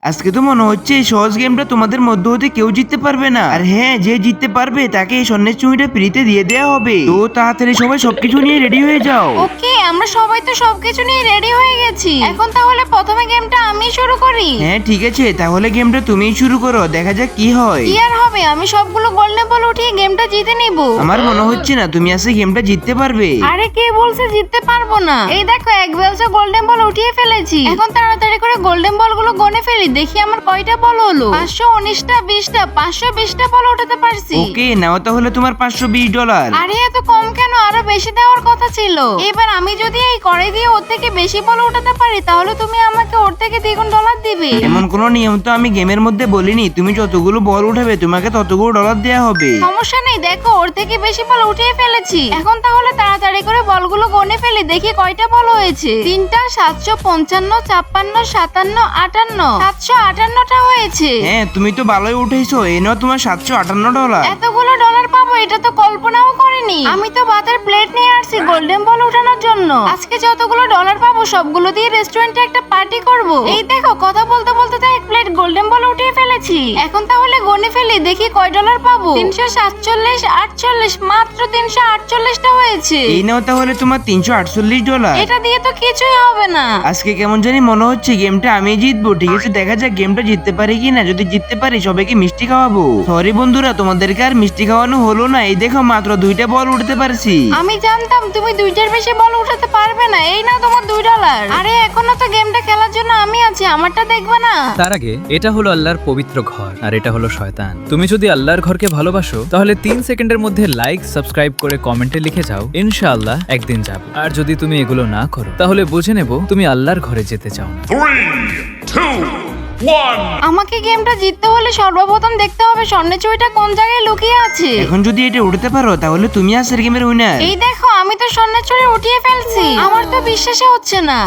আজকে তো মনে হচ্ছে এই সহজ গেমটা তোমাদের মধ্য হতে কেউ জিততে পারবে না। আর হ্যাঁ, যে জিততে পারবে তাকে এই স্বর্ণের চুড়িটা ফ্রিতে দিয়ে দেওয়া হবে। তো তাড়াতাড়ি সবাই সবকিছু নিয়ে রেডি হয়ে যাও। ওকে, আমরা সবাই তো সবকিছু নিয়ে রেডি হয়ে গেছি। এখন তাহলে প্রথমে গেমটা আমি শুরু করি। হ্যাঁ ঠিক আছে, তাহলে গেমটা তুমিই শুরু করো, দেখা যাক কি হয়। কি আর হবে, আমি সবগুলো গোল্ডেন বল উঠিয়ে গেমটা জিতে নিব। আমার মনে হচ্ছে না তুমি আজকে গেমটা জিততে পারবে। আরে কে বলছে জিততে পারবো না? এই দেখো, এক বেলসে গোল্ডেন বল উঠিয়ে ফেলেছি। এখন তাড়াতাড়ি করে গোল্ডেন বলগুলো গনে ফেলি, দেখি আমার কয়টা বল হলো। 519টা, 20টা, 520টা বল উঠাতে পারছি। ওকে, নাও তাহলে তোমার $520। আরে এত কম কেন? আরো বেশি দেওয়ার কথা ছিল। এবার আমি যদি এই কড়াই দিয়ে ওর থেকে বেশি বল উঠাতে পারি তাহলে তুমি আমাকে ওর থেকে দ্বিগুণ ডলার দিবে। এমন কোনো নিয়ম তো আমি গেমের মধ্যে বলিনি। তুমি যতগুলো বল উঠাবে তোমাকে ততগুলো ডলার দেওয়া হবে। সমস্যা নেই, দেখো ওর থেকে বেশি বল উঠিয়ে ফেলেছি। এখন তাহলে তাড়াতাড়ি করে বলগুলো গনে ফেলি, দেখি কয়টা বল হয়েছে। 3টা, 755, 56, 57, 58, 758টা হয়েছে। হ্যাঁ তুমি তো ভালোই উঠেছো, এই নাও তোমার $758। এতগুলো ডলার পাবো এটা তো কল্পনাও করিনি। আমি তো ভাতের প্লেট নিয়ে আসছি গোল্ডেন বল উঠানোর জন্য। আজকে যতগুলো ডলার পাবো সবগুলো দিয়ে রেস্টুরেন্টে একটা পার্টি করব। এই দেখো, কথা বলতে বলতে তো এক প্লেট গোল্ডেন বল উঠিয়ে ফেলেছি। এখন তাহলে গনে ফেলি, দেখি কয় ডলার পাবো। 347, 48, মাত্র 348টা হয়েছে। এই নাও তাহলে তোমার $348। এটা দিয়ে তো কিছুই হবে না। আজকে কেমন জানি মনে হচ্ছে গেমটা আমি জিতবো। ঠিক আছে, দেখা যাক গেমটা জিততে পারি কিনা। যদি জিততে পারি সবাইকে মিষ্টি খাওয়াবো। সরি বন্ধুরা, তোমাদেরকে আর মিষ্টি খাওয়ানো হলো না। এই দেখো, মাত্র 2টা বল উঠতে পারছি। আমি জানতাম তুমি 2টার বেশি বল উঠাতে পারবে না। এই নাও তোমার $2। আরে এখনো তো গেমটা খেলার জন্য আমি আছি, আমারটা দেখবে না? তার আগে এটা হলো আল্লাহর পবিত্র ঘর আর এটা হলো শয়তান। তুমি যদি আল্লাহর ঘরকে ভালোবাসো তাহলে 3 সেকেন্ডের মধ্যে লাইক, সাবস্ক্রাইব করে কমেন্টে লিখে যাও ইনশাআল্লাহ একদিন যাব। আর যদি তুমি এগুলো না করো তাহলে বুঝে নেব তুমি আল্লাহর ঘরে যেতে চাও না। 3, 2, 1. আমাকে গেমটা জিততে হলে সর্বপ্রথম দেখতে হবে স্বর্ণের চুড়িটা কোন জায়গায় লুকিয়ে আছে। এখন যদি এটা উঠতে পারো তাহলে তুমি আজকের গেমের উইনার। এই দেখো, আমি তো স্বর্ণের চুড়ি উঠিয়ে ফেলছি। আমার তো বিশ্বাসই হচ্ছে না।